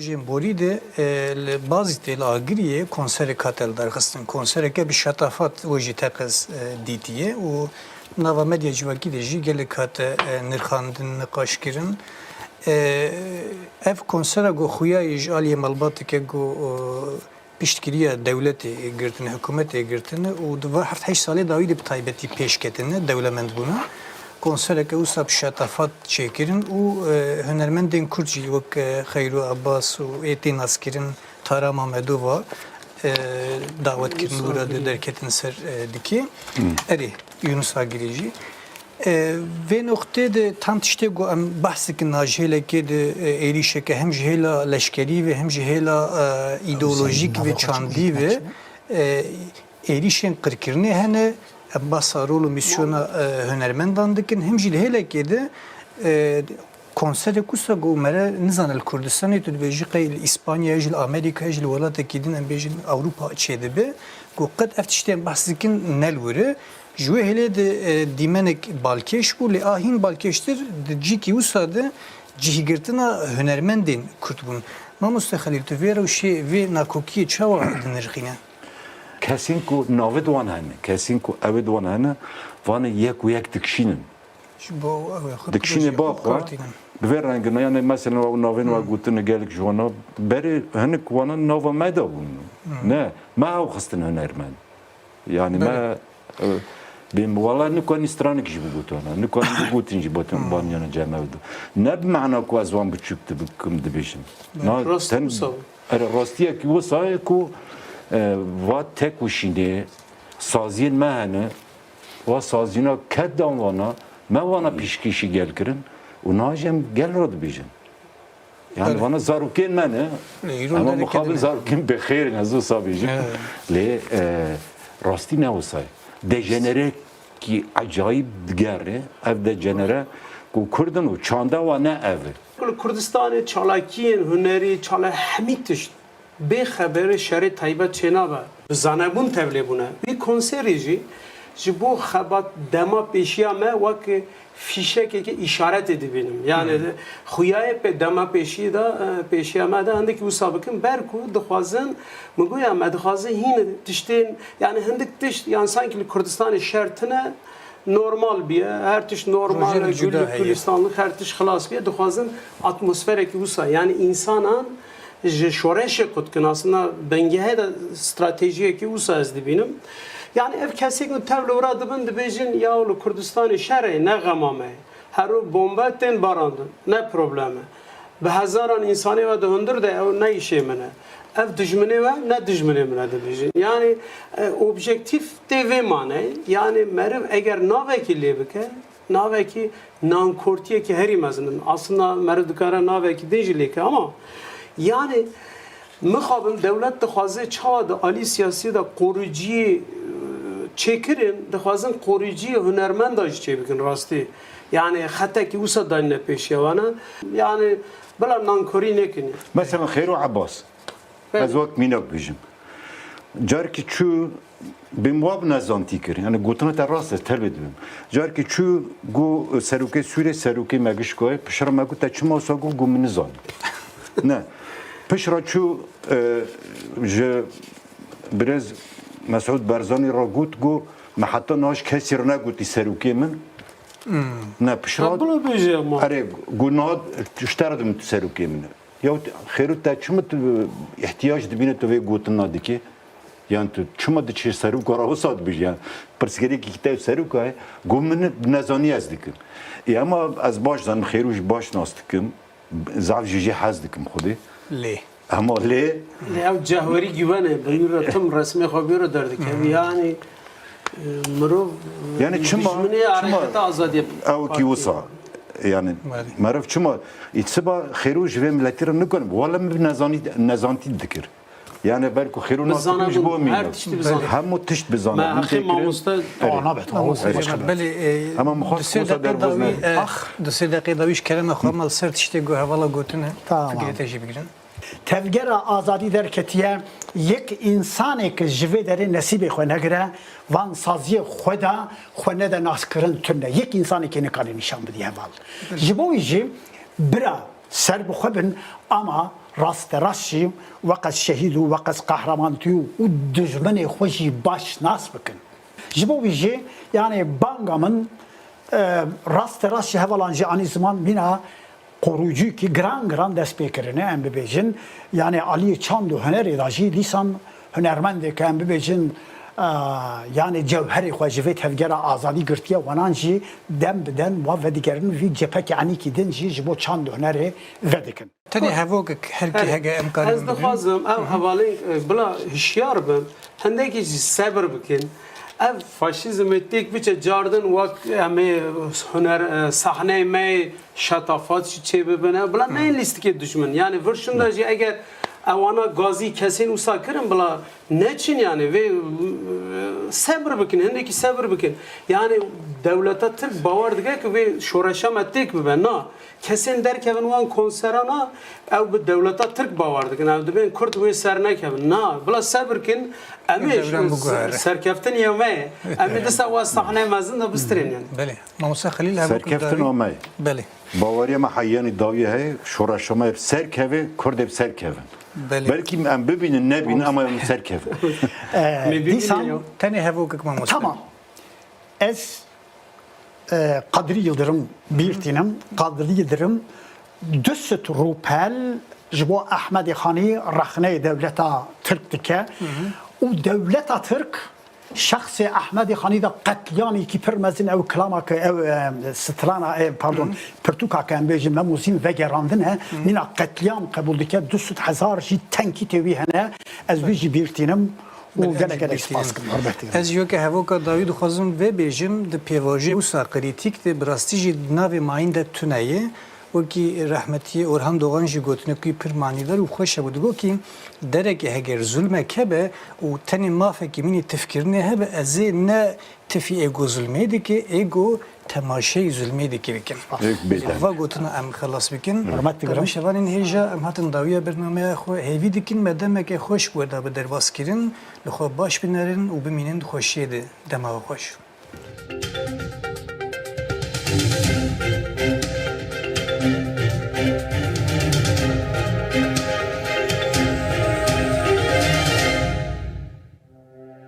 Rojên borî de li bazî têla agiriyê konserê katel derxistin. Konsereke bi şetafat we jî teqez dîtiye û nava medya civakî de jî gelek hate nirxandin, niqaşkirin. Ev konsera got xuyayê ji aliyê malbateke got piştgiriya dewletê girtine, hikûmetê girtine û di va heft heşt salê dawî de bi taybetî pêşketine dewlemendbûna. Konsereke wisa bi şetafat çêkirin û hunermendên Kurd jî wek Xeyru Abbas û êtê naskirin Tara Mamedova davetkirin wira de derketin ser dikê. Erê Yunus Agirî jî. Vê noqtê de tam tiştê got em behs dikin najhêlekê de êrişeke hem ji hêla leşkerî ve hem ji hêla îdeolojîk ve çandî ve êrişên qirkirinê hene em basa rol û misyona hunermendan dikin hem jî li hêlekê de konserê kusa got mere nizane li Kurdistanê tu dibêjî qey li İspanyayê jî li Amerîkayê jî li welatekî din em bêjin Ewropa çêdibe got qet ev tiştên behs dikin nelwire. Ji wê hêlê de dîmenek balkêş bû lê ahîn balkêştir di cîkî wisa de cihîgirtina hunermendên Kurd bûn. Mamoste Xelîl tu vê rewşê vê nakokiyê çawa dinirxîne? Kesên ku navê wan hene, kesên ku evê wan hene, van yek û yek dikişînin. Dikişînê baxwe bi vê rengî yani mesela navên we gotin gelek ji wana berê hinek wanan nava me da bûn. Ne, me ew xistin hunermend. Yani me bim wala nikon stranik ji bigotana, nikon bigotin ji botin banyana cemevdu. Ne bi ma'na ku ez wan biçûk dibikim dibêjim. Rastiyekî wisa ye ku va tek wişînê saziyên me hene va sazîna ket dan wana me wana pêşkêşî gel kirin û najem gel ra dibêjin. Yani wana zarokên me ne ama muqabil zarokên bixêrin ez wisa bêjim. Lê rastî ne wisa ye. Dejenere ki acayip digere ev dejenere ku Kurdin û çanda wan ne ev. Kurdistanê çalakiyên hunerî çala hemî tişt bê xeberê şerê taybet çênabe bi zanebûn tevlê bûne. Vî konserê jî ji bo xebat dema pêşiya me wek fîşekeke îşaretê dibînim. Yani xuyayê pê dema pêşî da pêşiya me de hindekî wisa bikin ber ku dixwazin min goya me dixwaze hîn tiştên yani hindik tişt yani sanki li Kurdistanê şertine normal biye, her tiş normal, güllük, gülistanlık, her tiş xelas biye dixwazin atmosferekî wisa yani insanan ji şoreşê kutkin aslında bengehe de stratejiyekî wisa ez dibînim. Yani ev kesek tevle ura dibin dibêjin ya li Kurdistanê şerê ne xema me heru bomba tên barandin ne probleme bi hezaran insanê ve de hundir de ew ne işê min e ev dijminê ve ne dijminê min e dibêjin yani objektif tê vê mane yani meriv eger navekî lê bike navekî nankortiyekî herî mezinin aslında meriv dikare navekî dê jî lêke ama yani mixabin devlet dixwaze çawa de alî siyasî de koruyuciyê çekirin dixwazin koruyuciyê hunermenda jî çêbikin rastî yani xetekî wisa danîne pêşiya wana yani bila nankorî nekin. Mesela Xeyru Abbas ez wek mînak bijim. Carekî çû bêm wa bi nezantî kir yani gotina te rast ez telvê dibim. Carekî çû got serokê Sûrê serokê me gişkoye pişra me got te çima wisa got min nizanî. Ne pişra çû ji biraz Mesud Barzanî ra got me heta naş kesî re negotî serokê min ne pişra erê got niha tiştera dimin tu serokê min ya Xeyru te çima ihtiyac dibîne tu vê gotina dikê yani tu çima diçî seroka ra wisa dibêjî yani pirsgirêkî te seroka ye got min nezanî ez dikim ama ez baş zanim Xeyru jî baş nas dikim zav jî hez dikim xwedê lê ama lê ev cehwerî güvene beyûra tim resmê xwe bêra derdike yani mirov yani çima azadiye ew kî wisa yani meriv çima îtsiba Xeyru ji vê milletî re nikun wala min nezantî dikir yani belku Xeyru nas dikim ji bo min hemû tişt bizane ama di sê deqê dawî ji kerema xwe mal ser tiştê got hevala gotine fikirê te jî bigirin. Tevgera azadî derketiye yek insanek ji vê derê nesîbê xwe negire van saziyê xwe de xwe nede naskirin tune yek insanekê nikare nîşan bidî heval. Ji bo wî jî bira ser bi xwe bin ama راست راشی وقت شهید و وقت قهرمانتی و دشمن خوشی باش ناس بکن جبو بیجی یعنی بانگا من راست راشی هولانجی آنی زمان مینا قروجی کی گران دست بکرنه ام ببیجن یعنی علی چاند و هنری داجی دیسان هنرمنده که ام ببیجن yani cevheri xwajivê tevgera azadî girtiye wanan jî dem bi dem wa vedigerin vî cepekê anîkî din jî ji bo çand û hunerê vedikin. Tenê hevokek herkî hege emkanî Ez dixwazim ev hevalên bila hişyar bin hindekî jî sebir bikin. Ev faşizmê têk biçe cardin wek em ê huner sahneyê me şetafat jî çê bibine bila neyên lîstikê dijmin. Yani vir şunda jî eger evana gazî kesên wisa kirin bila neçin yani vê sebir bikin hindekî sebir bikin. Yani devleta Tirk bawer dike ki vê şoreşa me têk bibe na. Kesên derkevin wan konserana ew bi devleta Tirk bawer dikin. Ew dibên Kurd wê ser nekevin. Na bila sebir kin em ê serkeftiniya me em ê disa wa sahneyê mezin de bistirin yani. Belê. Mamosta Xelîl hevokek Serkeftin o me. Belê. Baweriya me heyyanî dawiye heye şoreşa me serkeve Kurdê serkevin. Belki em bibînin nebînin ama em serkevin. Dîsan Tenê hevokek mamosta. tamam. Ez Kadri Yıldırım birtinim. Kadri Yıldırım düsüt rupel ji bo Ahmedê Xanî rexneyê devleta Tirk dike. û devleta Tirk şahsê Ahmedê Xanî da qetliyanekî pir mezin ew kilamake ew strana pardon pirtûkake em bêjin me mûzîn vegerandin e nîna qetliyam qebûl dike 200 hezar jî tenkîtê wî hene ez wî jî birtînim û gelek spas kirim. Ez ji weke hevoka dawî dixwazim vê bêjim di pêvajî wisa krîtîk de bi rastî jî navê mayîn de tuneyê wekî rehmetiyê Orhan Doğan jî gotine ku pir manîdar û xweş hebû digot ki derekê heger zulmek hebe û tenê mafekî minî tifkirinê hebe ez ê ne tifî ego zulmê dike ego temaşeyê zulmê dike bikin. Va gotina em xelas bikin. Şevanên hêja em hatin dawiya bernameya xwe hêvî dikin me demeke xweş weda bi derbas kirin li xwe baş binerin û bimînin xweşiyê de dema xweş.